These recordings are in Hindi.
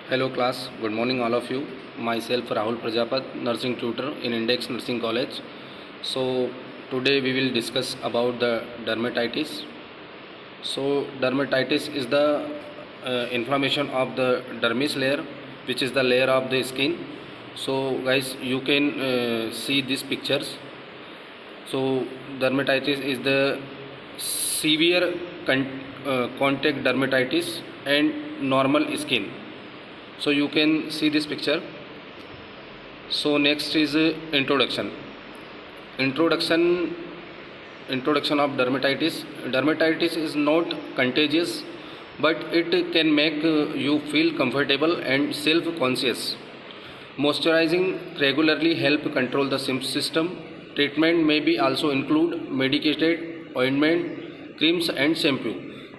Hello class, good morning all of you. Myself Rahul Prajapat, nursing tutor in Index Nursing College. So today we will discuss about the dermatitis. So dermatitis is the inflammation of the dermis layer, which is the layer of the skin. So guys, you can see these pictures. So dermatitis is the severe contact dermatitis and normal skin. So you can see this picture. So next is introduction. Introduction of dermatitis. Dermatitis is not contagious, but it can make you feel comfortable and self-conscious. Moisturizing regularly help control the system. Treatment may be also include medicated ointment, creams and shampoo.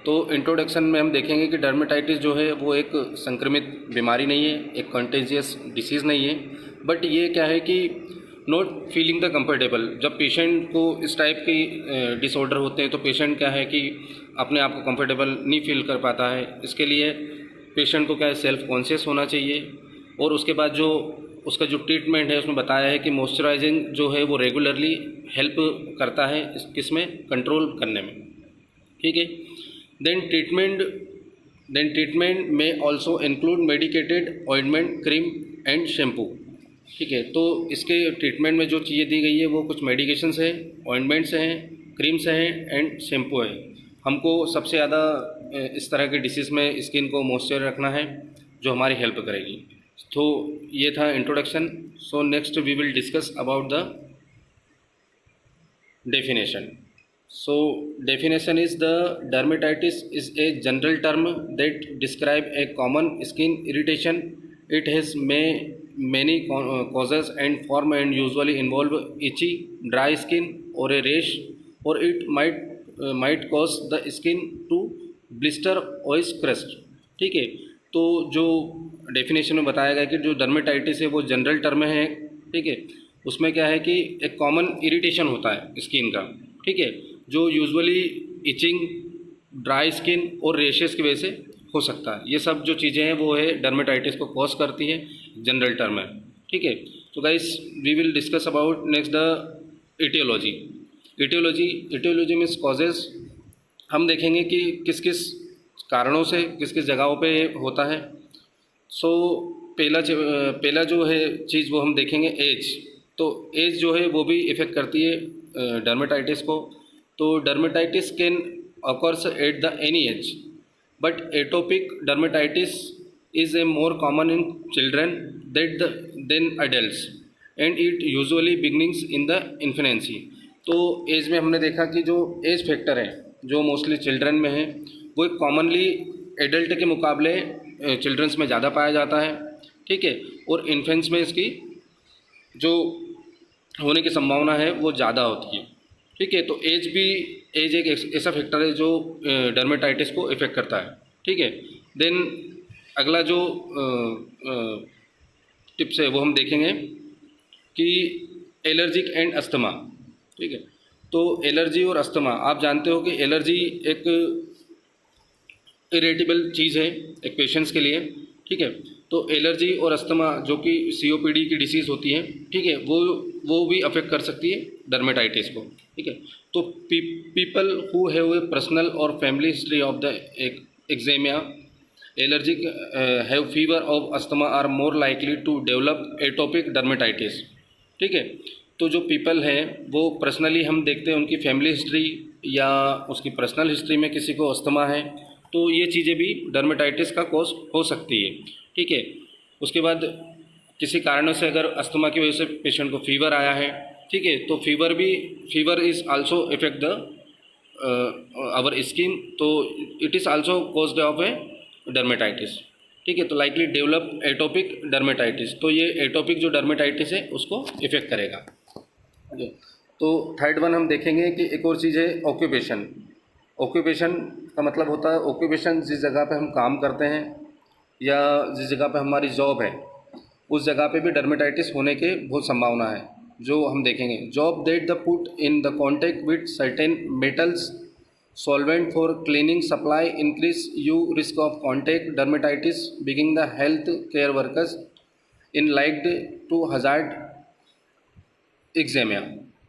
तो इंट्रोडक्शन में हम देखेंगे कि डर्मेटाइटिस जो है वो एक संक्रमित बीमारी नहीं है, एक कंटेजियस डिसीज़ नहीं है, बट ये क्या है कि नॉट फीलिंग द कंफर्टेबल. जब पेशेंट को इस टाइप की डिसऑर्डर होते हैं तो पेशेंट क्या है कि अपने आप को कंफर्टेबल नहीं फील कर पाता है. इसके लिए पेशेंट को क्या है सेल्फ कॉन्शियस होना चाहिए. और उसके बाद जो उसका जो ट्रीटमेंट है उसमें बताया है कि मॉइस्चराइजिंग जो है वो रेगुलरली हेल्प करता है किसमें कंट्रोल करने में. ठीक है. देन ट्रीटमेंट में also include medicated ointment, cream and shampoo. ठीक है. तो इसके ट्रीटमेंट में जो चीज़ें दी गई है वो कुछ मेडिकेशंस है, ऑइंटमेंट्स हैं, क्रीम्स हैं एंड शैम्पू है. हमको सबसे ज़्यादा इस तरह के डिसीज़ में स्किन को मॉइस्चर रखना है जो हमारी हेल्प करेगी. तो ये था introduction. So next we will discuss about the definition. So definition is the dermatitis is a general term that describe a common skin irritation. It has many causes and form and usually involve itchy, dry skin or a rash, or it might cause the skin to blister or crust. ठीक है. तो जो डेफिनेशन में बताया गया कि जो डर्मेटाइटिस है वो जनरल टर्म है. ठीक है. उसमें क्या है कि एक कॉमन इरिटेशन होता है स्किन का. ठीक है. जो यूजुअली इचिंग, ड्राई स्किन और रेशेस की वजह से हो सकता है. ये सब जो चीज़ें हैं वो है डर्मेटाइटिस को कॉज करती है, जनरल टर्म है. ठीक है. तो guys we will discuss about next the aetiology. Aetiology means causes. हम देखेंगे कि किस किस कारणों से किस किस जगहों पे होता है. सो पहला जो है चीज़ वो हम देखेंगे एज. तो एज जो है वो भी इफ़ेक्ट करती है डर्मेटाइटिस को. तो dermatitis can occurs at the any age, but atopic dermatitis is a more common in children than adults, and it usually begins in the infancy. तो एज में हमने देखा कि जो एज फैक्टर है जो मोस्टली चिल्ड्रन में है वो एक कॉमनली एडल्ट के मुकाबले चिल्ड्रंस में ज़्यादा पाया जाता है. ठीक है. और इन्फेंट्स में इसकी जो होने की संभावना है वो ज़्यादा होती है. ठीक है. तो एज एक ऐसा फैक्टर है जो डर्मेटाइटिस को इफ़ेक्ट करता है. ठीक है. देन अगला जो टिप्स है वो हम देखेंगे कि एलर्जिक एंड अस्थमा. ठीक है. तो एलर्जी और अस्थमा, आप जानते हो कि एलर्जी एक इरिटेबल चीज़ है एक पेशेंट्स के लिए. ठीक है. तो एलर्जी और अस्थमा जो कि COPD की डिसीज़ होती है. ठीक है. वो भी अफेक्ट कर सकती है डर्मेटाइटिस को. ठीक है. तो people who have a personal और family history of the eczema, allergic, have fever of asthma are more likely to develop atopic dermatitis. ठीक है. तो जो पीपल हैं वो पर्सनली हम देखते हैं उनकी फैमिली हिस्ट्री या उसकी पर्सनल हिस्ट्री में किसी को अस्थमा है तो ये चीज़ें भी डर्मेटाइटिस का कॉज हो सकती है. ठीक है. उसके बाद किसी कारणों से अगर अस्थमा की वजह से पेशेंट को फीवर आया है. ठीक है. तो fever is also effect the our skin. तो it is also caused of a dermatitis. ठीक है. तो लाइकली डेवलप एटोपिक डर्मेटाइटिस. तो ये एटोपिक जो डर्मेटाइटिस है उसको इफेक्ट करेगा. तो थर्ड वन हम देखेंगे कि एक और चीज़ है ऑक्यूपेशन. ऑक्यूपेशन का मतलब होता है ऑक्यूपेशन जिस जगह पे हम काम करते हैं या जिस जगह पे हमारी जॉब है उस जगह पे भी डर्मेटाइटिस होने के बहुत संभावना है जो हम देखेंगे. Job that the put in the contact with certain metals solvent for cleaning supply increase you risk of contact dermatitis being the health care workers in liked to hazard एक्जेमिया।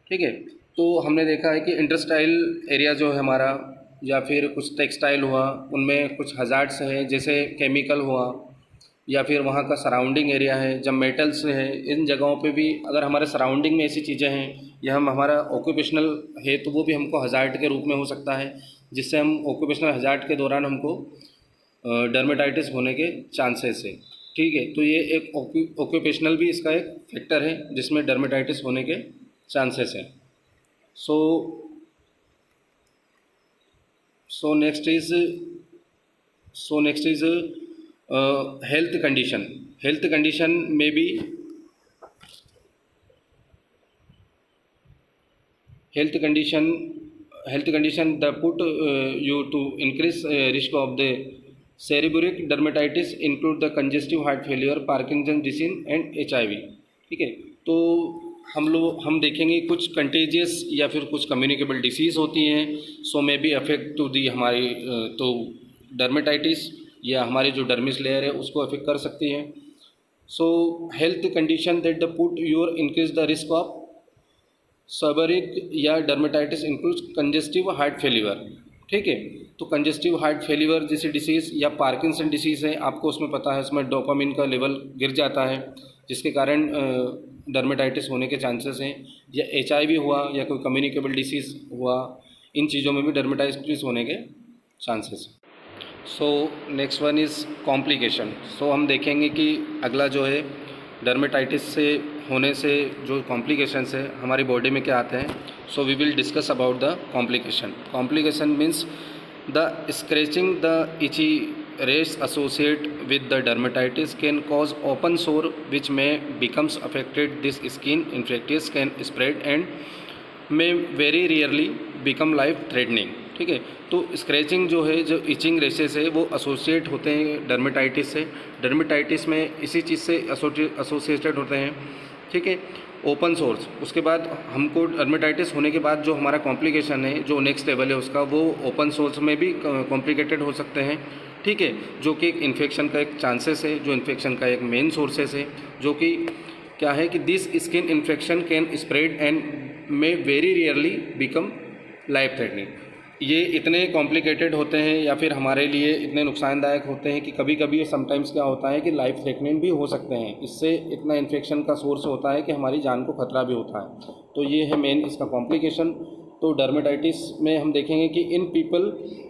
ठीक है, तो हमने देखा है कि इंडस्ट्रियल एरिया जो है हमारा या फिर कुछ टेक्सटाइल हुआ उनमें कुछ हजार्ड्स हैं, जैसे केमिकल हुआ या फिर वहाँ का सराउंडिंग एरिया है जब मेटल्स है, इन जगहों पे भी अगर हमारे सराउंडिंग में ऐसी चीज़ें हैं या हम हमारा ऑक्यूपेशनल है तो वो भी हमको हजार्ड के रूप में हो सकता है, जिससे हम ऑक्यूपेशनल हजार्ड के दौरान हमको डर्मेटाइटिस होने के चांसेस है। ठीक है, तो ये एक ऑक्यूपेशनल भी इसका एक फैक्टर है जिसमें डर्मेटाइटिस होने के चांसेस हैं। So next is health condition. Health condition में भी health condition that put you to increase risk of the seborrheic dermatitis include the congestive heart failure, Parkinson disease and HIV। ठीक है, तो हम देखेंगे कुछ कंटेजियस या फिर कुछ कम्युनिकेबल डिसीज़ होती हैं, so may be affect to the हमारी तो डर्मेटाइटिस या हमारी जो डर्मिस लेयर है उसको अफेक्ट कर सकती है। So health condition that the put your increase the risk of seborrhoeic या dermatitis includes congestive heart failure. ठीक है, तो कंजेस्टिव हार्ट फेलियर जैसी डिसीज़ या पार्किंसन डिसीज़ है, आपको उसमें पता है उसमें डोपामिन का लेवल गिर जाता है जिसके कारण डर्मेटाइटिस होने के चांसेस हैं, या HIV हुआ या कोई कम्युनिकेबल डिसीज़ हुआ, इन चीज़ों में भी डर्मेटाइटिस होने के चांसेस हैं। So next one is complication. So हम देखेंगे कि अगला जो है डर्मेटाइटिस से होने से जो कॉम्प्लिकेशंस है हमारी बॉडी में क्या आते हैं। So we will discuss about the complication. Complication means the scratching the itchy rash associated with the dermatitis can cause open sore which may becomes affected. This skin infections can spread and may very rarely become life threatening। ठीक है, तो स्क्रैचिंग जो है, जो इचिंग रेशेस है वो एसोसिएट होते हैं डर्मेटाइटिस से। डर्मेटाइटिस में इसी चीज़ से एसोसिएटेड होते हैं। ठीक है, ओपन सोर्स, उसके बाद हमको डर्मेटाइटिस होने के बाद जो हमारा कॉम्प्लिकेशन है, जो नेक्स्ट लेवल है उसका, वो ओपन सोर्स में भी कॉम्प्लिकेटेड हो सकते हैं। ठीक है, जो कि एक इन्फेक्शन का एक चांसेस है, जो इन्फेक्शन का एक मेन सोर्सेस है, जो कि क्या है कि this skin infection can spread and may very rarely become life threatening. ये इतने कॉम्प्लिकेटेड होते हैं या फिर हमारे लिए इतने नुकसानदायक होते हैं कि कभी कभी समटाइम्स क्या होता है कि लाइफ थ्रेटनिंग भी हो सकते हैं। इससे इतना इन्फेक्शन का सोर्स होता है कि हमारी जान को खतरा भी होता है। तो ये है मेन इसका कॉम्प्लिकेशन। तो डर्मेटाइटिस में हम देखेंगे कि in people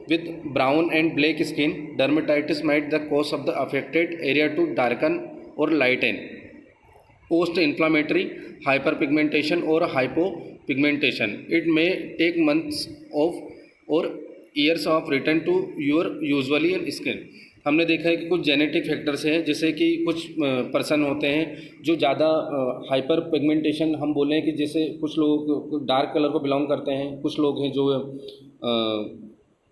with brown and black skin dermatitis might the cause of the affected area to darken और lighten post inflammatory hyper pigmentation और hypopigmentation. It may take months of और years of return to your usually in skin. हमने देखा है कि कुछ जेनेटिक फैक्टर्स हैं, जैसे कि कुछ पर्सन होते हैं जो ज़्यादा हाइपर पिगमेंटेशन हम बोले हैं कि जैसे कुछ लोग डार्क कलर को बिलोंग करते हैं, कुछ लोग हैं जो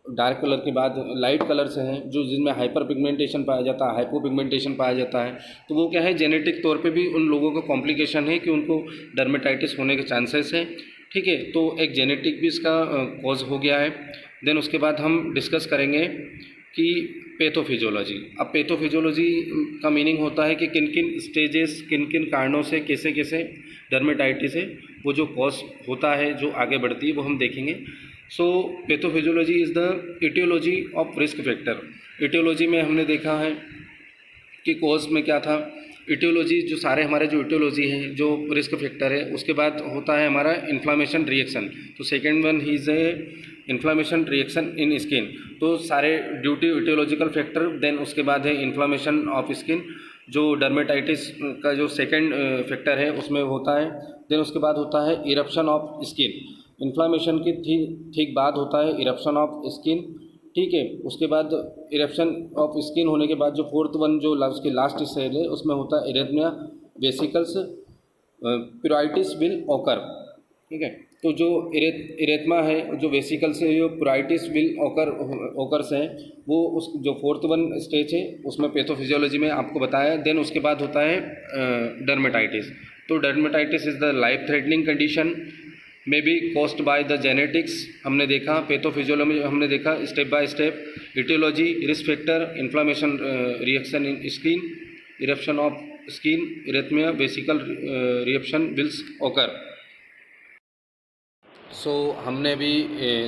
डार्क कलर के बाद लाइट कलर से हैं जो जिनमें हाइपर पिगमेंटेशन पाया जाता है, हाइपो पिगमेंटेशन पाया जाता है। तो वो क्या है, जेनेटिक तौर पे भी उन लोगों का कॉम्प्लिकेशन है कि उनको डर्मेटाइटिस होने के चांसेस हैं। ठीक है, तो एक जेनेटिक भी इसका कॉज हो गया है। देन उसके बाद हम डिस्कस करेंगे कि पैथोफिजियोलॉजी। अब पैथोफिजियोलॉजी का मीनिंग होता है कि किन किन स्टेजेस, किन किन कारणों से कैसे कैसे डर्मेटाइटिस है वो जो कॉज होता है, जो आगे बढ़ती है, वो हम देखेंगे। So pathophysiology is the aetiology of risk factor. Aetiology में हमने देखा है कि कॉज में क्या था, इटियोलॉजी जो सारे हमारे जो इटियोलॉजी हैं, जो रिस्क फैक्टर है, उसके बाद होता है हमारा इन्फ्लामेशन रिएक्शन। तो second one he is a inflammation reaction in skin. तो सारे ड्यूटी इटियोलॉजिकल फैक्टर, देन उसके बाद है इन्फ्लामेशन ऑफ स्किन जो डर्मेटाइटिस का जो सेकेंड फैक्टर है उसमें होता है। देन उसके बाद होता है इरप्शन ऑफ स्किन। इन्फ्लामेशन की ठीक बाद होता है इरप्शन ऑफ स्किन। ठीक है, उसके बाद इरप्शन ऑफ स्किन होने के बाद जो फोर्थ वन जो उसकी लास्ट स्टेज है उसमें होता है इरेथमिया वेसिकल्स प्यूराइटिस विल ऑकर। ठीक है, तो जो इरेथमा है, जो वेसिकल्स है, जो प्यूराइटिस विल ऑकर्स हैं, वो उस जो फोर्थ वन स्टेज है उसमें पैथोफिजियोलॉजी में आपको बताया। देन उसके बाद होता है डर्मेटाइटिस। तो dermatitis is the life threatening condition may be caused by the genetics हमने देखा, पैथोफिजियोलॉजी हमने देखा, step by step, aetiology, risk factor, inflammation, reaction in skin, eruption of skin, erythema, vesicle reaction wills occur. So हमने भी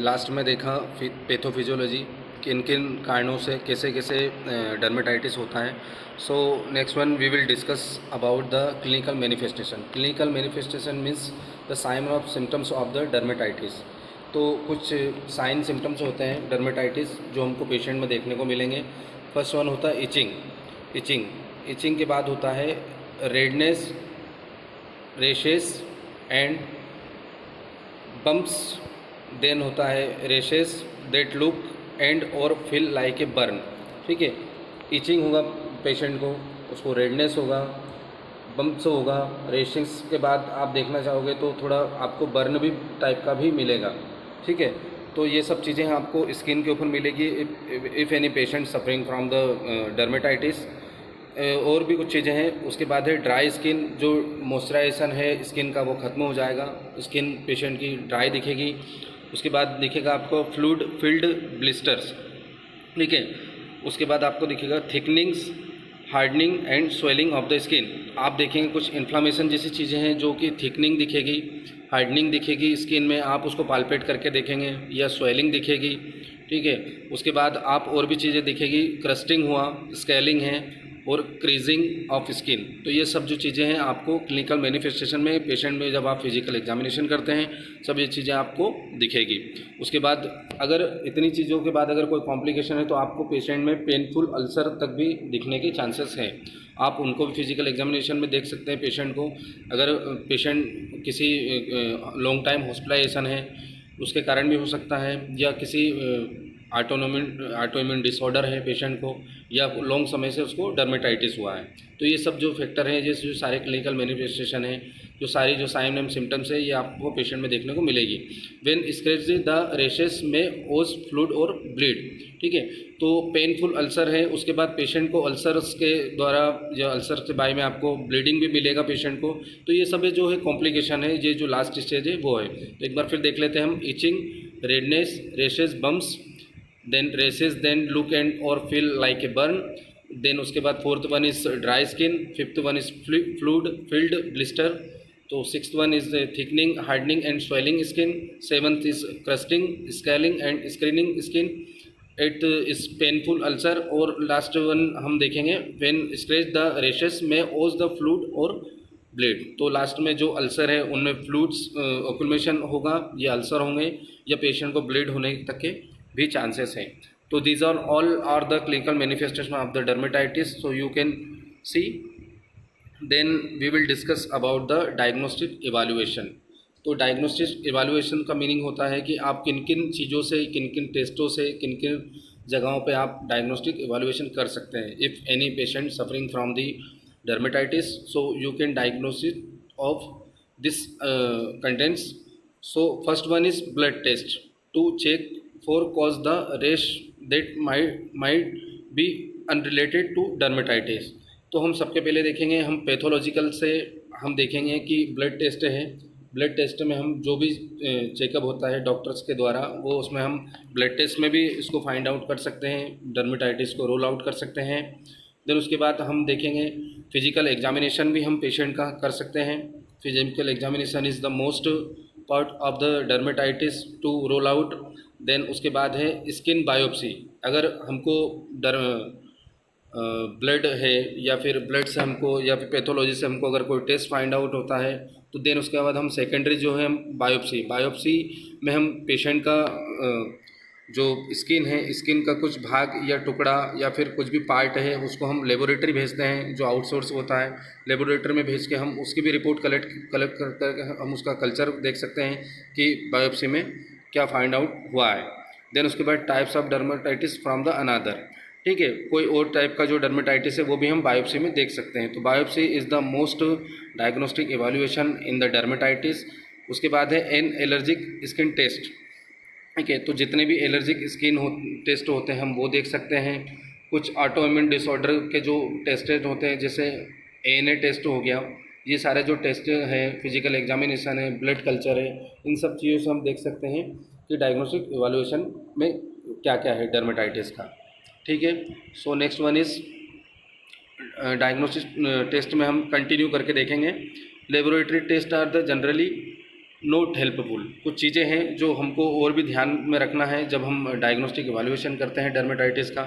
लास्ट में देखा पैथोफिजियोलॉजी, किन किन कारणों से कैसे कैसे डर्मेटाइटिस होता है। So next one we will discuss about the clinical manifestation. Clinical manifestation means the sign of symptoms of the dermatitis. तो कुछ साइन सिम्टम्स होते हैं डर्मेटाइटिस जो हमको पेशेंट में देखने को मिलेंगे। फर्स्ट वन होता है इचिंग के बाद होता है redness, rashes and bumps, then होता है रेशेस दैट लुक एंड और फील लाइक ए बर्न। ठीक है, इचिंग होगा पेशेंट को, उसको रेडनेस होगा, बम्प्स होगा, रेशेस के बाद आप देखना चाहोगे तो थोड़ा आपको बर्न भी टाइप का भी मिलेगा। ठीक है, तो ये सब चीज़ें आपको स्किन के ऊपर मिलेगी if any patient suffering from the dermatitis. और भी कुछ चीज़ें हैं। उसके बाद है ड्राई स्किन, जो मॉइस्चराइजेशन है स्किन का वो ख़त्म हो जाएगा, स्किन पेशेंट की ड्राई दिखेगी। उसके बाद दिखेगा आपको फ्लूइड फिल्ड ब्लिस्टर्स। ठीक है, उसके बाद आपको दिखेगा thickenings, hardening and swelling of the skin. आप देखेंगे कुछ इन्फ्लामेशन जैसी चीज़ें हैं जो कि थिकनिंग दिखेगी, हार्डनिंग दिखेगी स्किन में, आप उसको पाल्पेट करके देखेंगे, या स्वेलिंग दिखेगी। ठीक है, उसके बाद आप और भी चीज़ें दिखेगी, क्रस्टिंग हुआ, स्केलिंग है और क्रीजिंग ऑफ स्किन। तो ये सब जो चीज़ें हैं आपको क्लिनिकल मैनिफेस्टेशन में पेशेंट में जब आप फिजिकल एग्जामिनेशन करते हैं सब ये चीज़ें आपको दिखेगी। उसके बाद अगर इतनी चीज़ों के बाद अगर कोई कॉम्प्लिकेशन है तो आपको पेशेंट में पेनफुल अल्सर तक भी दिखने के चांसेस हैं। आप उनको भी फिजिकल एग्जामिनेशन में देख सकते हैं पेशेंट को। अगर पेशेंट किसी लॉन्ग टाइम हॉस्पिटलाइजेशन है उसके कारण भी हो सकता है, या किसी ऑटोइम्यून डिसऑर्डर है पेशेंट को, या लॉन्ग समय से उसको डर्मेटाइटिस हुआ है। तो ये सब जो फैक्टर हैं, ये जो सारे क्लिनिकल मैनिफेस्टेशन है, जो सारी जो साइन एंड सिम्टम्स है, ये आपको पेशेंट में देखने को मिलेगी। व्हेन स्क्रेच द रेशेस में ओज फ्लूड और ब्लीड। ठीक है, तो पेनफुल अल्सर है, उसके बाद पेशेंट को अल्सर्स के द्वारा या अल्सर के बारे में आपको ब्लीडिंग भी मिलेगा पेशेंट को। तो ये सब जो है कॉम्प्लिकेशन है, ये जो लास्ट स्टेज है वो है। तो एक बार फिर देख लेते हैं हम। Itching, redness, rashes, bumps, then rashes, then look and और feel like a burn. Then उसके बाद fourth one is dry skin, fifth one is fluid filled blister, तो sixth one is thickening, hardening and swelling skin, seventh is crusting, scaling and screening skin, eighth is painful ulcer, और लास्ट वन हम देखेंगे व्हेन स्क्रेच द रेशेस में ओज द फ्लूइड और ब्लीड। तो लास्ट में जो अल्सर है उनमें फ्लूइड्स ऑक्यूमेशन होगा या अल्सर होंगे, या पेशेंट को ब्लीड होने तक के भी चांसेस हैं। तो these are all are the clinical manifestation of the dermatitis, so you can see. Then we will discuss about the diagnostic evaluation. तो डायग्नोस्टिक इवैल्यूएशन का मीनिंग होता है कि आप किन किन चीज़ों से, किन किन टेस्टों से, किन किन जगहों पे आप डायग्नोस्टिक इवैल्यूएशन कर सकते हैं। If any patient suffering from the dermatitis, so you can diagnosis of this contents. So first one is blood test to check for cause the rash that might be unrelated to dermatitis। तो हम सबके पहले देखेंगे, हम पैथोलॉजिकल से हम देखेंगे कि ब्लड टेस्ट है। ब्लड टेस्ट में हम जो भी चेकअप होता है डॉक्टर्स के द्वारा, वो उसमें हम ब्लड टेस्ट में भी इसको फाइंड आउट कर सकते हैं, डर्मेटाइटिस को रोल आउट कर सकते हैं। देन उसके बाद हम देखेंगे फिजिकल एग्जामिनेशन भी हम पेशेंट का कर सकते हैं। Physical examination is the most part of the dermatitis to roll out. Then उसके बाद है स्किन बायोप्सी। अगर हमको ब्लड है या फिर ब्लड से हमको या फिर पैथोलॉजी से हमको अगर कोई टेस्ट फाइंड आउट होता है तो देन उसके बाद हम सेकेंडरी जो है बायोप्सी में हम पेशेंट का जो स्किन है, स्किन का कुछ भाग या टुकड़ा या फिर कुछ भी पार्ट है उसको हम लेबोरेटरी भेजते हैं, जो आउटसोर्स होता है। लेबोरेटरी में भेज के हम उसकी भी रिपोर्ट कलेक्ट कर हम उसका कल्चर देख सकते हैं कि बायोप्सी में क्या फाइंड आउट हुआ है। देन उसके बाद types of dermatitis from the another. ठीक है, कोई और टाइप का जो डर्मेटाइटिस है वो भी हम बायोप्सी में देख सकते हैं। तो biopsy is the most diagnostic evaluation in the dermatitis. उसके बाद है एन एलर्जिक स्किन टेस्ट। ठीक है, तो जितने भी एलर्जिक स्किन टेस्ट होते हैं हम वो देख सकते हैं। कुछ ऑटोइम्यून डिसऑर्डर के जो टेस्ट होते हैं, जैसे ANA टेस्ट हो गया ये सारे जो टेस्ट हैं, फिजिकल एग्जामिनेशन है, ब्लड कल्चर है, इन सब चीज़ों से हम देख सकते हैं कि डायग्नोस्टिक इवैल्यूएशन में क्या क्या है डर्मेटाइटिस का। ठीक है, so next one is diagnostic test में हम कंटिन्यू करके देखेंगे। Laboratory test are the generally not helpful. कुछ चीज़ें हैं जो हमको और भी ध्यान में रखना है जब हम डायग्नोस्टिक इवैल्यूएशन करते हैं डर्मेटाइटिस का।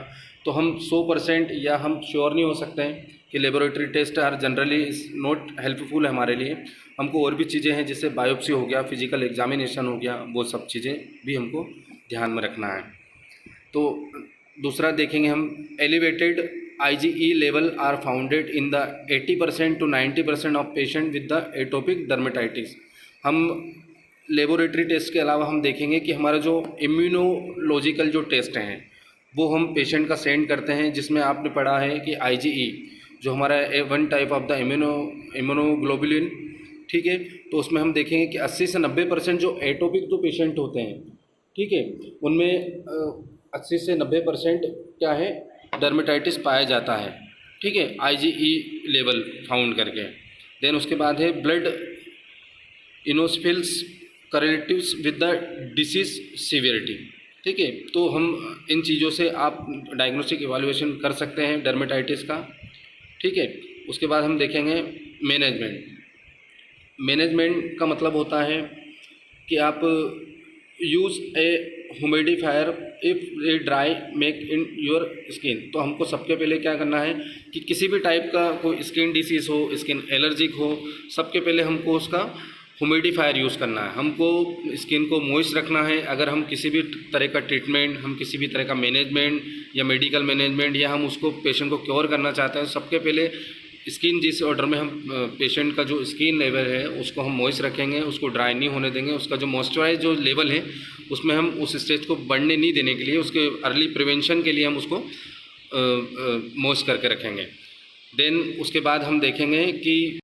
तो हम 100% या हम श्योर नहीं हो सकते हैं कि laboratory test are generally is not helpful है हमारे लिए। हमको और भी चीज़ें हैं जैसे बायोप्सी हो गया, फिजिकल एग्जामिनेशन हो गया, वो सब चीज़ें भी हमको ध्यान में रखना है। तो दूसरा देखेंगे हम, elevated IgE level are founded in the 80% to 90% of patient with the atopic dermatitis. हम लेबोरेटरी टेस्ट के अलावा हम देखेंगे कि हमारा जो इम्यूनोलॉजिकल जो टेस्ट हैं वो हम पेशेंट का सेंड करते हैं, जिसमें आपने पढ़ा है कि IgE जो हमारा one type of the immunoglobulin, ठीक है, तो उसमें हम देखेंगे कि 80 से 90% जो एटोपिक जो पेशेंट होते हैं, ठीक है, उनमें 80 से 90% क्या है, डर्मेटाइटिस पाया जाता है। ठीक है, IgE लेवल फाउंड करके। देन उसके बाद है blood eosinophils correlatives with the disease severity. ठीक है, तो हम इन चीज़ों से आप डायग्नोस्टिक इवैल्यूएशन कर सकते हैं डर्मेटाइटिस का। ठीक है, उसके बाद हम देखेंगे मैनेजमेंट। मैनेजमेंट का मतलब होता है कि आप use a humidifier if a dry make in your skin. तो हमको सबके पहले क्या करना है कि किसी भी टाइप का कोई स्किन डिसीज़ हो, स्किन एलर्जिक हो, सबके पहले हमको उसका ह्यूमिडिफायर यूज़ करना है। हमको स्किन को मॉइस्ट रखना है। अगर हम किसी भी तरह का ट्रीटमेंट, हम किसी भी तरह का मैनेजमेंट या मेडिकल मैनेजमेंट या हम उसको पेशेंट को क्योर करना चाहते हैं, सबके पहले स्किन जिस ऑर्डर में हम पेशेंट का जो स्किन लेवल है उसको हम मॉइस्ट रखेंगे, उसको ड्राई नहीं होने देंगे। उसका जो मॉइस्चराइज जो लेवल है उसमें हम उस स्टेज को बढ़ने नहीं देने के लिए, उसके अर्ली प्रिवेंशन के लिए हम उसको मॉइस्ट करके रखेंगे। देन उसके बाद हम देखेंगे कि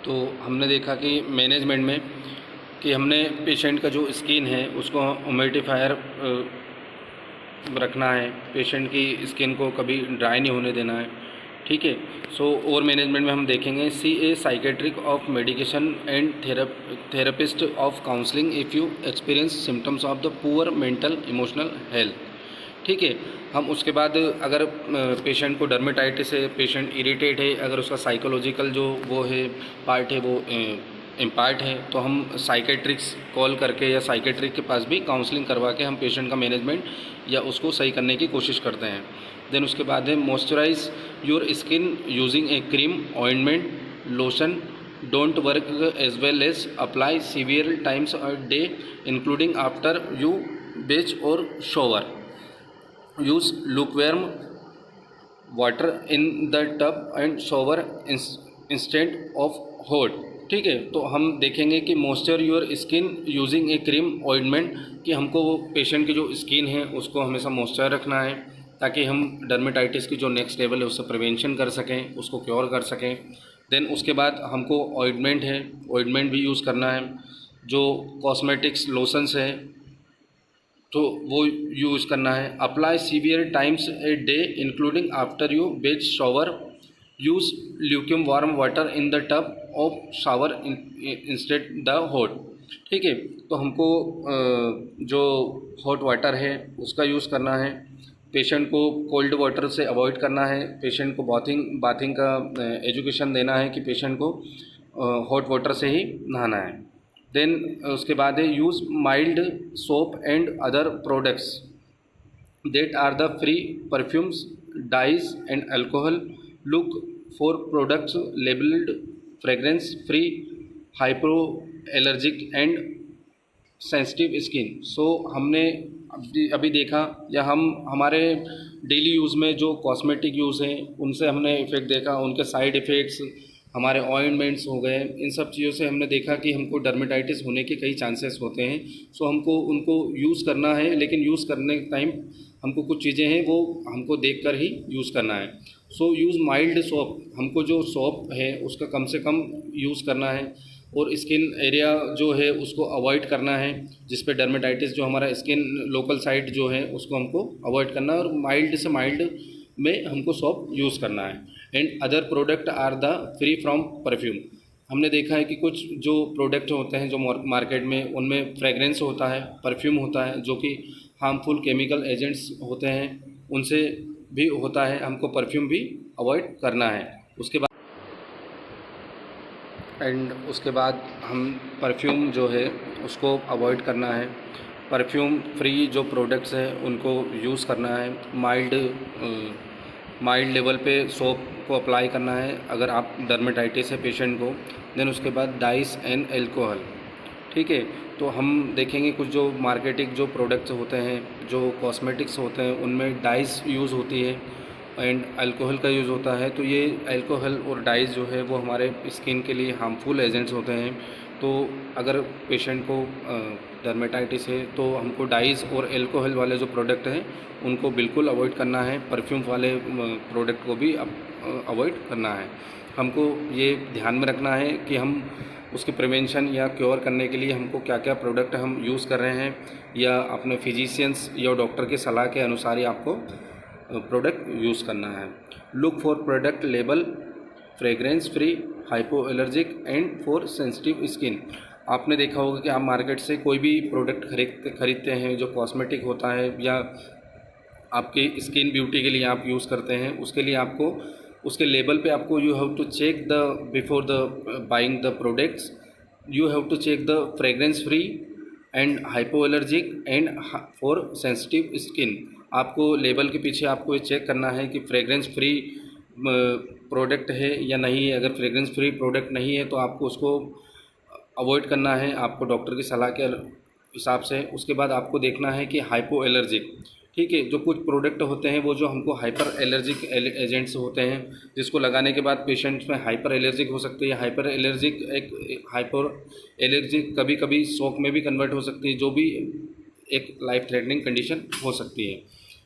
तो हमने देखा कि मैनेजमेंट में कि हमने पेशेंट का जो स्किन है उसको ह्यूमिडिफायर रखना है, पेशेंट की स्किन को कभी ड्राई नहीं होने देना है। ठीक है, सो और मैनेजमेंट में हम देखेंगे see a psychiatric of medication and therapist of counselling if you experience symptoms of the poor mental emotional health. ठीक है, हम उसके बाद अगर पेशेंट को डर्मेटाइटिस है, पेशेंट इरिटेट है, अगर उसका साइकोलॉजिकल जो वो है पार्ट है वो इम्पार्ट है, तो हम साइकेट्रिक्स कॉल करके या साइकेट्रिक के पास भी काउंसलिंग करवा के हम पेशेंट का मैनेजमेंट या उसको सही करने की कोशिश करते हैं। देन उसके बाद है moisturise your skin using a cream, ointment, lotion, don't work as well as apply severe times a day including after you bathe or shower. Use lukewarm water in the tub and shower instant of hot. ठीक है, तो हम देखेंगे कि moisture your skin using a cream, ointment, कि हमको वो पेशेंट की जो स्किन है उसको हमेशा मॉइस्चर रखना है ताकि हम डर्मेटाइटिस की जो नेक्स्ट लेवल है उससे प्रिवेंशन कर सकें, उसको क्योर कर सकें। देन उसके बाद हमको ऑइंटमेंट है, ऑइंटमेंट भी यूज़ करना है। जो कॉस्मेटिक्स लोशंस है तो वो यूज़ करना है। Apply severe times a day including after you bath shower. Use lukewarm water in the tub of shower instead the hot. ठीक है, तो हमको जो हॉट वाटर है उसका यूज़ करना है। पेशेंट को कोल्ड वाटर से अवॉइड करना है। पेशेंट को बाथिंग का एजुकेशन देना है कि पेशेंट को हॉट वाटर से ही नहाना है। देन उसके बाद है use mild soap and other products that are the free perfumes, dyes and alcohol. Look for products labelled fragrance free, hypo allergic and sensitive skin. So हमने अभी देखा या हम हमारे डेली यूज़ में जो कॉस्मेटिक यूज़ हैं उनसे हमने इफ़ेक्ट देखा, उनके साइड इफ़ेक्ट्स, हमारे ऑइंटमेंट्स हो गए, इन सब चीज़ों से हमने देखा कि हमको डर्मेटाइटिस होने के कई चांसेस होते हैं। सो हमको उनको यूज़ करना है, लेकिन यूज़ करने के टाइम हमको कुछ चीज़ें हैं वो हमको देखकर ही यूज़ करना है। सो यूज़ माइल्ड सोप, हमको जो सोप है उसका कम से कम यूज़ करना है और स्किन एरिया जो है उसको अवॉइड करना है जिस पे डर्मेटाइटिस जो हमारा स्किन लोकल साइट जो है उसको हमको अवॉइड करना है और माइल्ड से माइल्ड में हमको सोप यूज़ करना है। And other product are the free from perfume. हमने देखा है कि कुछ जो प्रोडक्ट होते हैं जो मार्केट में, उनमें फ्रेगरेंस होता है, परफ्यूम होता है, जो कि हार्मफुल केमिकल एजेंट्स होते हैं, उनसे भी होता है। हमको परफ्यूम भी अवॉइड करना है। उसके बाद हम परफ्यूम जो है उसको अवॉइड करना है। परफ्यूम फ्री जो प्रोडक्ट्स हैं उनको यूज़ करना है। माइल्ड लेवल पे सोप को अप्लाई करना है अगर आप डर्मेटाइटिस है पेशेंट को। देन उसके बाद डाइस एंड एल्कोहल। ठीक है, तो हम देखेंगे कुछ जो मार्केटिंग जो प्रोडक्ट्स होते हैं, जो कॉस्मेटिक्स होते हैं, उनमें डाइस यूज़ होती है एंड अल्कोहल का यूज़ होता है। तो ये अल्कोहल और डाइस जो है वो हमारे स्किन के लिए हार्मफुल एजेंट्स होते हैं। तो अगर पेशेंट को डर्मेटाइटिस है तो हमको डाइस और अल्कोहल वाले जो प्रोडक्ट हैं उनको बिल्कुल अवॉइड करना है। परफ्यूम वाले प्रोडक्ट को भी अवॉइड करना है। हमको ये ध्यान में रखना है कि हम उसके प्रिवेंशन या क्योर करने के लिए हमको क्या क्या प्रोडक्ट हम यूज़ कर रहे हैं, या अपने फिजिशियंस या डॉक्टर के सलाह के अनुसार ही आपको प्रोडक्ट यूज़ करना है। Look for product label, fragrance free, hypo allergic and for sensitive skin. आपने देखा होगा कि आप मार्केट से कोई भी प्रोडक्ट खरीदते हैं जो कॉस्मेटिक होता है या आपकी स्किन ब्यूटी के लिए आप यूज़ करते हैं, उसके लिए आपको उसके लेबल पे आपको you have to check the before the buying the products, you have to check the fragrance free and hypo allergic and for sensitive skin. आपको लेबल के पीछे आपको ये चेक करना है कि फ्रेग्रेंस फ्री प्रोडक्ट है या नहीं है। अगर फ्रेग्रेंस फ्री प्रोडक्ट नहीं है तो आपको उसको अवॉइड करना है, आपको डॉक्टर की सलाह के हिसाब से। उसके बाद आपको देखना है कि हाइपो एलर्जिक, ठीक है, जो कुछ प्रोडक्ट होते हैं वो जो हमको हाइपर एलर्जिक एजेंट्स होते हैं, जिसको लगाने के बाद पेशेंट्स में हाइपर एलर्जिक हो सकती है। हाइपर एलर्जिक हाइपर एलर्जिक कभी कभी शॉक में भी कन्वर्ट हो सकती है, जो भी एक लाइफ थ्रेटनिंग कंडीशन हो सकती है।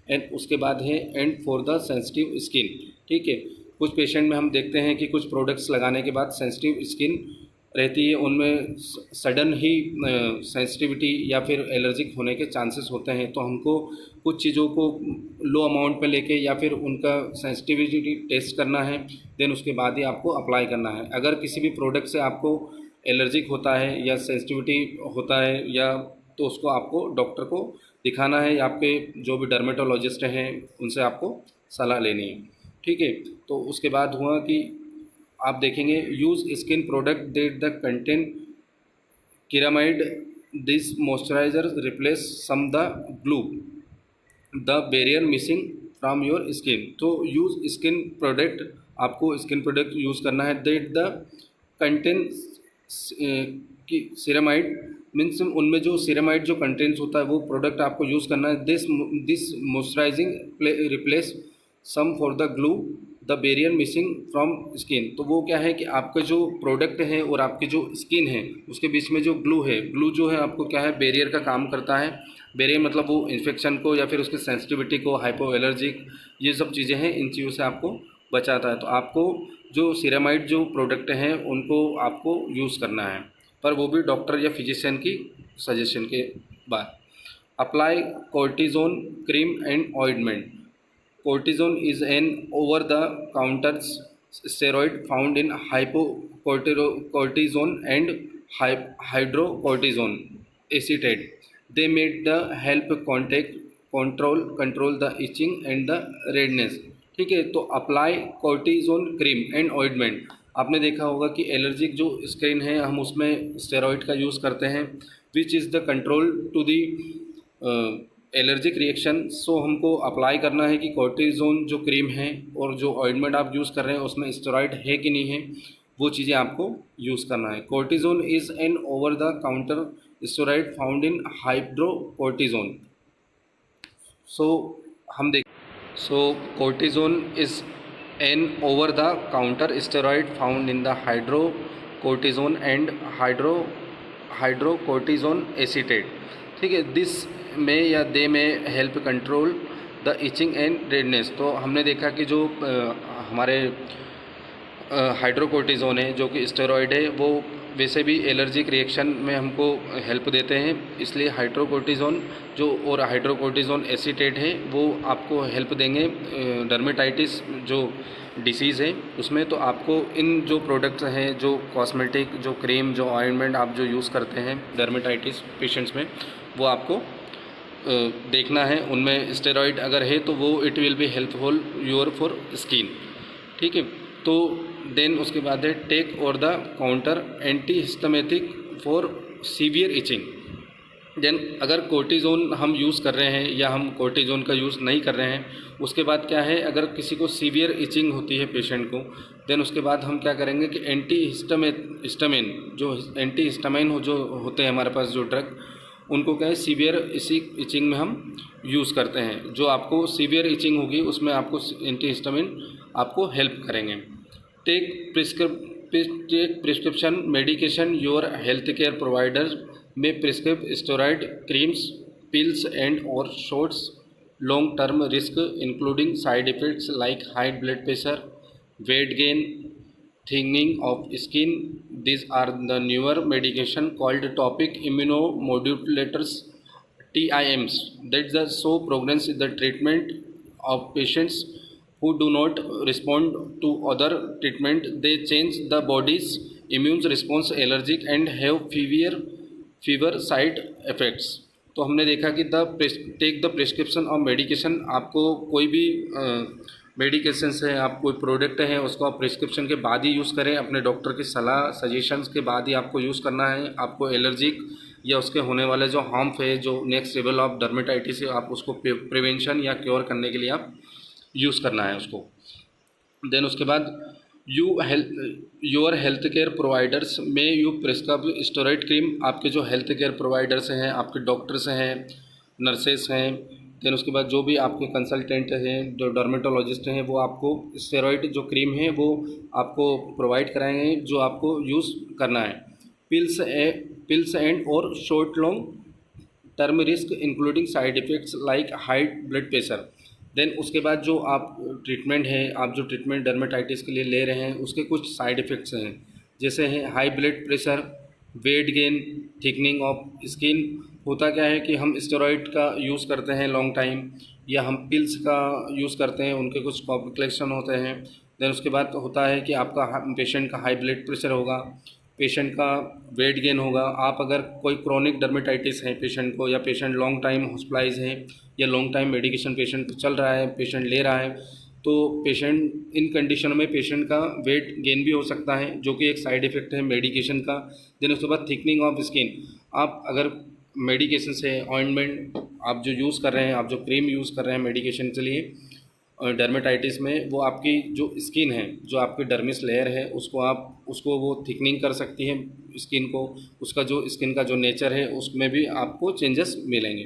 एंड उसके बाद है and for the sensitive skin. ठीक है, कुछ पेशेंट में हम देखते हैं कि कुछ प्रोडक्ट्स लगाने के बाद सेंसिटिव स्किन रहती है, उनमें सडन ही सेंसिटिविटी या फिर एलर्जिक होने के चांसेस होते हैं। तो हमको कुछ चीज़ों को लो अमाउंट में लेके या फिर उनका सेंसिटिविटी टेस्ट करना है, देन उसके बाद ही आपको अप्लाई करना है। अगर किसी भी प्रोडक्ट से आपको एलर्जिक होता है या सेंसिटिविटी होता है या तो उसको आपको डॉक्टर को दिखाना है या आपके जो भी डर्मेटोलॉजिस्ट हैं उनसे आपको सलाह लेनी है। ठीक है, तो उसके बाद हुआ कि आप देखेंगे use skin product that the content ceramide, this moisturiser replace some the glue the barrier missing from your skin. तो यूज़ स्किन प्रोडक्ट, आपको स्किन प्रोडक्ट यूज़ करना है दैट द कंटेंट की सिरामाइड, मीन्स उनमें जो सिरामाइड जो कंटेंट्स होता है वो प्रोडक्ट आपको यूज़ करना है। This moisturising replace some for the glue the barrier missing from skin. तो वो क्या है कि आपका जो प्रोडक्ट है और आपकी जो स्किन है उसके बीच में जो ग्लू है, ग्लू जो है आपको क्या है बैरियर का काम करता है। बैरियर मतलब वो इन्फेक्शन को या फिर उसकी सेंसिटिविटी को, हाइपो एलर्जिक, ये सब चीज़ें हैं, इन चीज़ों से आपको बचाता है। तो आपको जो सिरामाइड जो प्रोडक्ट हैं उनको आपको यूज़ करना है, पर वो भी डॉक्टर या फिजिशियन की सजेशन के बाद। Apply cortisone cream and ointment. Cortisone is an over-the-counter steroid found in hypocortisone and hydrocortisone acetate. They made the help control the itching and the redness. ठीक है, तो apply cortisone cream and ointment. आपने देखा होगा कि एलर्जिक जो स्किन है हम उसमें स्टेरॉइड का यूज़ करते हैं, which is the control to the allergic reaction. So हमको अप्लाई करना है कि कोर्टिजोन जो क्रीम है और जो ऑइंटमेंट आप यूज़ कर रहे हैं उसमें स्टेरॉइड है कि नहीं है, वो चीज़ें आपको यूज़ करना है। Cortisone is an over the counter steroid found in hydrocortisone. So cortisone is an over the counter steroid found in the hydrocortisone and hydrocortisone acetate. ठीक है, दिस में या they may help control the itching and redness. तो हमने देखा कि जो हमारे हाइड्रोकोर्टिजोन है जो कि स्टेरॉइड है, वैसे भी एलर्जिक रिएक्शन में हमको हेल्प देते हैं, इसलिए हाइड्रोकोर्टिज़ोन जो और हाइड्रोकोर्टिज़ोन एसीटेट है वो आपको हेल्प देंगे डर्मेटाइटिस जो डिसीज़ है उसमें। तो आपको इन जो प्रोडक्ट्स हैं, जो कॉस्मेटिक, जो क्रीम, जो ऑइंटमेंट आप जो यूज़ करते हैं डर्मेटाइटिस पेशेंट्स में, वो आपको देखना है। उनमें स्टेरॉइड अगर है तो वो it will be helpful your for skin, ठीक है। तो देन उसके बाद है take over the counter anti histaminic for severe itching. Then अगर कोर्टिज़ोन हम यूज़ कर रहे हैं या हम कोर्टिज़ोन का यूज़ नहीं कर रहे हैं, उसके बाद क्या है, अगर किसी को सीवियर इचिंग होती है पेशेंट को, देन उसके बाद हम क्या करेंगे कि एंटी हिस्टामिन जो एंटी हिस्टामिन जो होते हैं हमारे पास जो ड्रग, उनको क्या है सीवियर इचिंग में हम यूज़ करते हैं। जो आपको सीवियर इचिंग होगी उसमें आपको एंटी हिस्टामिन आपको हेल्प करेंगे। Take prescription medication your health care provider may prescribe steroid creams, pills and और shots, long term risk including side effects like high blood pressure, weight gain, thickening of skin. These are the newer medication called topic immunomodulators, TIMs, that the show progress in the treatment of patients who do not respond to other treatment. They change the body's immune response, allergic and have fever side effects. तो हमने देखा कि take the prescription of medication, आपको कोई भी मेडिकेशंस है, आप कोई प्रोडक्ट है उसको आप प्रिस्क्रिप्शन के बाद ही यूज़ करें, अपने डॉक्टर की सलाह सजेशंस के बाद ही आपको यूज़ करना है। आपको एलर्जिक या उसके होने वाले जो हार्म है, जो नेक्स्ट लेवल ऑफ डर्मेटाइटिस है, आप उसको प्रिवेंशन या क्योर करने के लिए आप यूज़ करना है उसको। देन उसके बाद योर हेल्थ केयर प्रोवाइडर्स में यू प्रिस्क्राइब स्टेरॉइड क्रीम। आपके जो हेल्थ केयर प्रोवाइडर्स हैं, आपके डॉक्टर्स हैं, नर्सेस हैं, देन उसके बाद जो भी आपके कंसल्टेंट हैं, जो डर्मेटोलॉजिस्ट हैं, वो आपको स्टेरॉइड जो क्रीम है वो आपको प्रोवाइड कराएंगे, जो आपको यूज़ करना है। Pills and or short long term risk including side effects like high blood pressure. Then उसके बाद जो आप ट्रीटमेंट है, आप जो ट्रीटमेंट डर्मेटाइटिस के लिए ले रहे हैं उसके कुछ साइड इफ़ेक्ट्स हैं, जैसे हैं high blood pressure, weight gain, thickening of skin. होता क्या है कि हम स्टेरॉइड का यूज़ करते हैं लॉन्ग टाइम, या हम पिल्स का यूज़ करते हैं, उनके कुछ कॉम्प्लिकेशन होते हैं। देन उसके बाद होता है कि आपका पेशेंट का हाई ब्लड प्रेशर होगा, पेशेंट का वेट गेन होगा। आप अगर कोई क्रोनिक डर्मेटाइटिस है पेशेंट को, या पेशेंट लॉन्ग टाइम हॉस्पिटलाइज है, या लॉन्ग टाइम मेडिकेशन पेशेंट चल रहा है, पेशेंट ले रहा है, तो पेशेंट इन कंडीशन में पेशेंट का वेट गेन भी हो सकता है, जो कि एक साइड इफ़ेक्ट है मेडिकेशन का। देन उसके बाद थिकनिंग ऑफ स्किन। आप अगर मेडिकेशन से ऑइंटमेंट आप जो यूज़ कर रहे हैं, आप जो क्रीम यूज़ कर रहे हैं मेडिकेशन के लिए डर्मेटाइटिस में, वो आपकी जो स्किन है, जो आपकी डर्मिस लेयर है, उसको वो थिकनिंग कर सकती है स्किन को। उसका जो स्किन का जो नेचर है उसमें भी आपको चेंजेस मिलेंगे।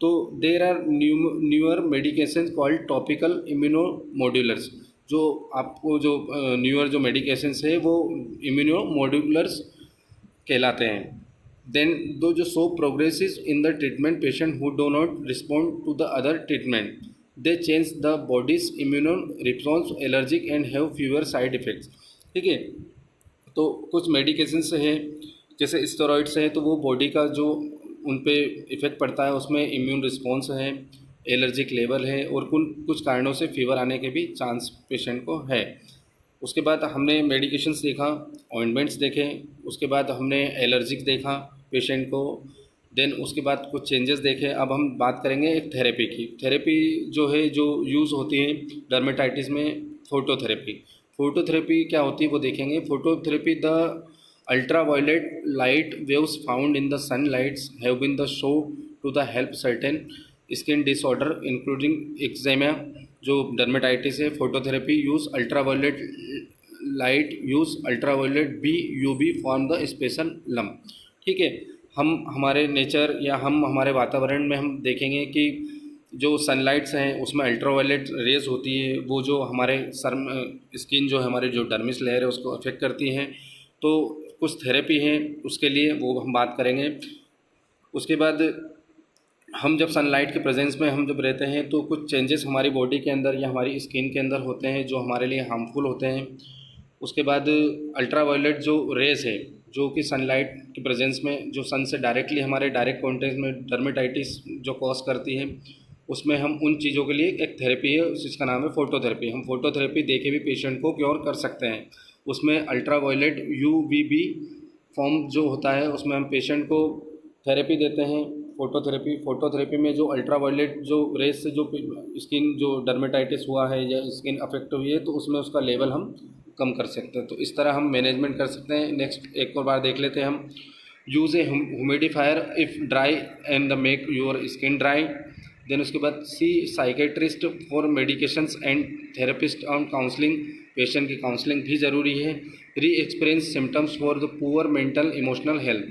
तो there are newer medication called topical immunomodulators. जो आपको जो न्यूअर जो मेडिकेशंस है वो इम्यूनोमोड्यूलर्स कहलाते हैं। देन दो जो show progresses in the treatment patient who do not respond to the other treatment, they change the body's immuno response, allergic and have fever side effects. ठीक है, तो कुछ मेडिकेशंस हैं जैसे स्टेरॉइड्स हैं, तो वो बॉडी का जो उन पे इफ़ेक्ट पड़ता है, उसमें इम्यून रिस्पॉन्स है, एलर्जिक लेवल है, और कुछ कारणों से फीवर आने के भी चांस पेशेंट को है। उसके बाद हमने मेडिकेशंस देखा, ऑइंटमेंट्स देखे, उसके बाद हमने एलर्जिक देखा पेशेंट को, देन उसके बाद कुछ चेंजेस देखे। अब हम बात करेंगे एक थेरेपी की। थेरेपी जो है, जो यूज़ होती है डर्मेटाइटिस में, फोटोथेरेपी। फोटोथेरेपी क्या होती है वो देखेंगे। Phototherapy the ultraviolet light waves found in the sunlights have been the show to the help certain skin disorder including eczema. जो डर्मेटाइटिस है, phototherapy use ultraviolet light, use ultraviolet B UV form the special lamp. ठीक है, हम हमारे नेचर या हम हमारे वातावरण में हम देखेंगे कि जो सनलाइट्स हैं उसमें अल्ट्रावायलेट रेज होती है, वो जो हमारे सर स्किन जो है, हमारे जो डर्मिस लेयर है उसको अफेक्ट करती हैं। तो कुछ थेरेपी हैं उसके लिए, वो हम बात करेंगे। उसके बाद हम जब सनलाइट के प्रेजेंस में हम जब रहते हैं तो कुछ चेंजेस हमारी बॉडी के अंदर या हमारी स्किन के अंदर होते हैं जो हमारे लिए हार्मफुल होते हैं। उसके बाद अल्ट्रावायलेट जो रेज़ है जो कि सनलाइट की प्रेजेंस में, जो सन से डायरेक्टली हमारे डायरेक्ट कॉन्टेक्ट में डर्मेटाइटिस जो कॉज करती है, उसमें हम उन चीज़ों के लिए एक थेरेपी है जिसका नाम है फोटोथेरेपी। हम फोटोथेरेपी दे के भी पेशेंट को क्योर कर सकते हैं। उसमें अल्ट्रा वायलेट UVB फॉर्म जो होता है उसमें हम पेशेंट को थेरेपी देते हैं फोटोथेरेपी में जो अल्ट्रा वायलेट जो रेस से जो स्किन जो डर्मेटाइटिस हुआ है या स्किन अफेक्ट हुई है तो उसमें उसका लेवल हम कम कर सकते हैं। तो इस तरह हम मैनेजमेंट कर सकते हैं। नेक्स्ट एक और बार देख लेते हैं हम। Use a humidifier if dry and the make your skin dry. Then उसके बाद see psychiatrist for medications and therapist on counselling. Patient की काउंसलिंग भी ज़रूरी है। Re experience symptoms for the poor mental emotional health.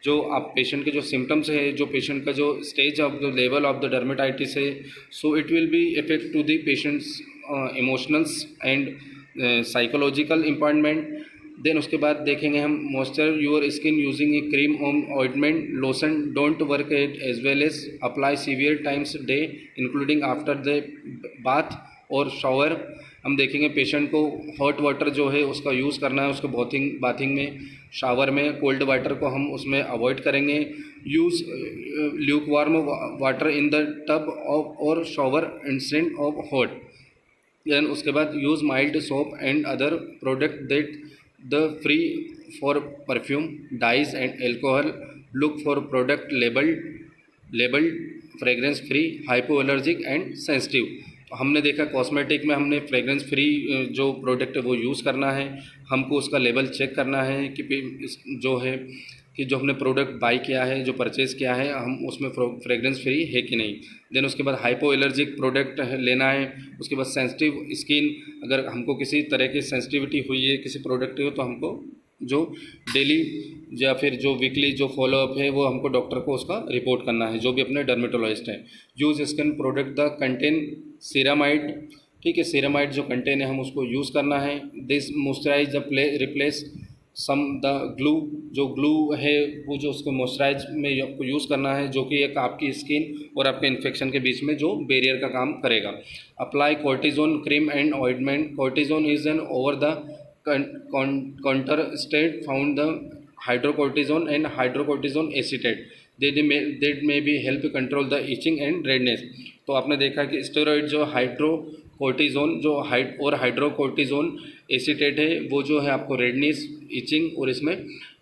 जो आप पेशेंट के जो सिम्टम्स है, जो पेशेंट का जो stage of the level of the dermatitis है, so it will be effect to the patients emotionals and psychological impairment. Then उसके बाद देखेंगे हम moisture your skin using a cream ointment lotion don't work it as well as apply severe times day including after the bath और शावर। हम देखेंगे पेशेंट को हॉट वाटर जो है उसका यूज़ करना है उसको बाथिंग में, शावर में कोल्ड वाटर को हम उसमें अवॉइड करेंगे। Use luke warm water in the tub और shower instant of hot. Then उसके बाद use mild soap and other product that the free for perfume dyes and alcohol. Look for product labelled fragrance free hypo allergic and sensitive. हमने देखा कॉस्मेटिक में हमने फ्रेग्रेंस फ्री जो प्रोडक्ट है वो यूज़ करना है। हमको उसका लेवल चेक करना है कि जो है कि जो हमने प्रोडक्ट बाई किया है, जो परचेज़ किया है, हम उसमें फ्रेग्रेंस फ्री है कि नहीं। देन उसके बाद हाइपो एलर्जिक प्रोडक्ट लेना है। उसके बाद सेंसिटिव स्किन, अगर हमको किसी तरह की सेंसिटिविटी हुई है किसी प्रोडक्ट की तो हमको जो डेली या फिर जो वीकली जो फॉलोअप है वो हमको डॉक्टर को उसका रिपोर्ट करना है, जो भी अपने डर्मेटोलॉजिस्ट हैं। Use skin product the contain ceramide. ठीक है, सीरामाइड जो कंटेन है हम उसको यूज़ करना है। This moisturise the replace some the glue. जो ग्लू है वो जो उसको मॉइस्चराइज में आपको यूज़ करना है, जो कि एक आपकी स्किन और आपके इन्फेक्शन के बीच में जो बैरियर का काम करेगा। Apply cortisone cream and ointment. Cortisone is an over the counter state found the hydrocortisone and hydrocortisone acetate that may be help control the itching and redness। तो आपने देखा कि स्टेरॉइड जो हाइड्रोकोर्टिजोन जो हाइड्रोकोर्टिजोन एसीटेट है वो जो है आपको रेडनेस, इचिंग और इसमें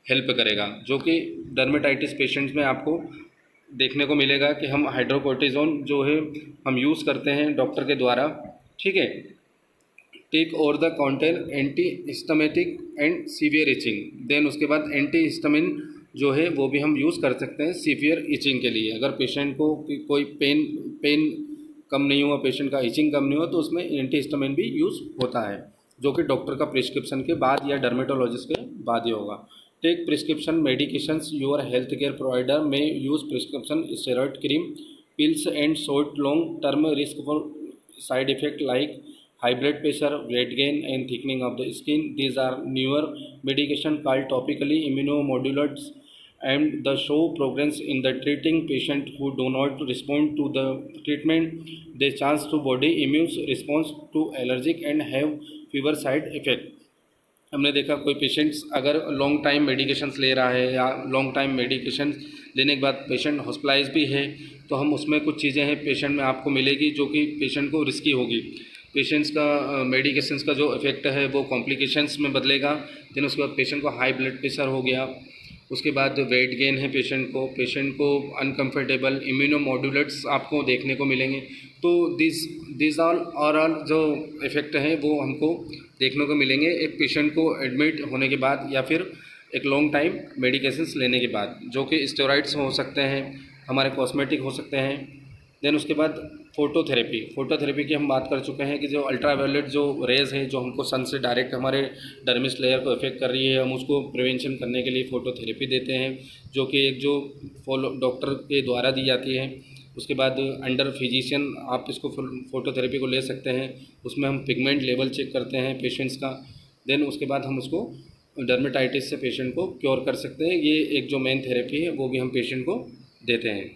हेल्प करेगा, जो कि डर्मेटाइटिस पेशेंट्स में आपको देखने को मिलेगा कि हम हाइड्रोकोर्टिजोन जो है हम यूज़ करते हैं डॉक्टर के द्वारा। ठीक है, take over the counter anti histaminic and severe itching. Then उसके बाद एंटी हिस्टामिन जो है वो भी हम यूज़ कर सकते हैं सीवियर इचिंग के लिए। अगर पेशेंट को कोई पेन कम नहीं हुआ, पेशेंट का इचिंग कम नहीं हुआ, तो उसमें एंटी हिस्टामिन भी यूज़ होता है, जो कि डॉक्टर का प्रिस्क्रिप्शन के बाद या डर्मेटोलॉजिस्ट के बाद ही होगा। Take prescription medications your health care provider may use prescription steroid cream pills and short long term risk for side effect like high blood pressure, weight gain and thickening of the skin. These are newer medication called topically immunomodulants and the show progress in the treating patient who do not respond to the treatment. They chance to body immune response to allergic and have fever side effect। हमने देखा कोई पेशेंट्स अगर लॉन्ग टाइम मेडिकेशंस ले रहा है या लॉन्ग टाइम मेडिकेशन लेने के बाद पेशेंट हॉस्पिटलाइज भी है, तो हम उसमें कुछ चीज़ें हैं पेशेंट में आपको मिलेगी जो कि पेशेंट को रिस्की होगी। पेशेंट्स का मेडिकेशंस का जो इफ़ेक्ट है वो कॉम्प्लिकेशंस में बदलेगा। देन उसके बाद पेशेंट को हाई ब्लड प्रेशर हो गया, उसके बाद वेट गेन है पेशेंट को अनकम्फर्टेबल इम्यूनोमोडुलेट्स आपको देखने को मिलेंगे। तो दिस ऑल जो इफ़ेक्ट हैं वो हमको देखने को मिलेंगे एक पेशेंट को एडमिट होने के बाद या फिर एक लॉन्ग टाइम मेडिकेशंस लेने के बाद, जो कि स्टेरॉइड्स हो सकते हैं, हमारे कॉस्मेटिक हो सकते हैं। देन उसके बाद फोटोथेरेपी की हम बात कर चुके हैं कि जो अल्ट्रावायलेट जो रेज़ है जो हमको सन से डायरेक्ट हमारे डर्मिस लेयर को इफेक्ट कर रही है, हम उसको प्रिवेंशन करने के लिए फ़ोटोथेरेपी देते हैं, जो कि एक जो डॉक्टर के द्वारा दी जाती है। उसके बाद अंडर फिजिशियन आप इसको फ़ोटोथेरेपी को ले सकते हैं। उसमें हम पिगमेंट लेवल चेक करते हैं पेशेंट्स का। देन उसके बाद हम उसको डर्मेटाइटिस से पेशेंट को क्योर कर सकते हैं। ये एक जो मेन थेरेपी है वो भी हम पेशेंट को देते हैं।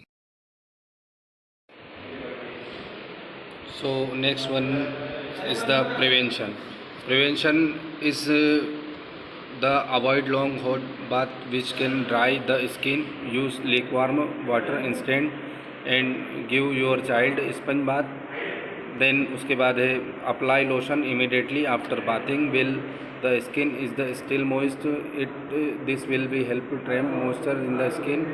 So next one is the prevention. Prevention is The avoid long hot bath which can dry the skin. Use lukewarm water instant and give your child sponge bath. Then उसके बाद है apply lotion immediately after bathing. Will the skin is the still moist? This will be help to trap moisture in the skin.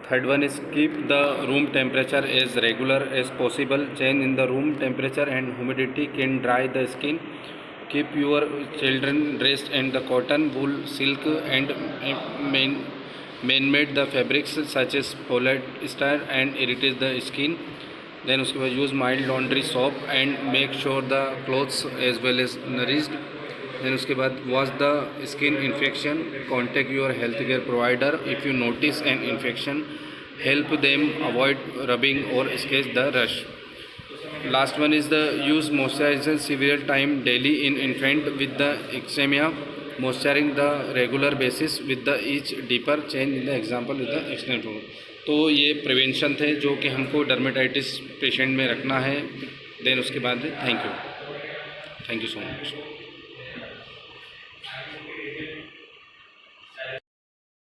Third one is keep the room temperature as regular as possible. Change in the room temperature and humidity can dry the skin. Keep your children dressed in the cotton, wool, silk and man-made the fabrics such as polyester and irritate the skin. Then उसके बाद use mild laundry soap and make sure the clothes as well as nourished. Then उसके बाद wash the skin infection. Contact your healthcare provider if you notice an infection. Help them avoid rubbing or scratch the rash. Last one is the use moisturizer several time daily in infant with the eczema. Moisturizing the regular basis with the each deeper change in the example with the external room. तो ये प्रिवेंशन थे जो कि हमको डर्मेटाइटिस पेशेंट में रखना है. देन उसके बाद थैंक यू सो मच.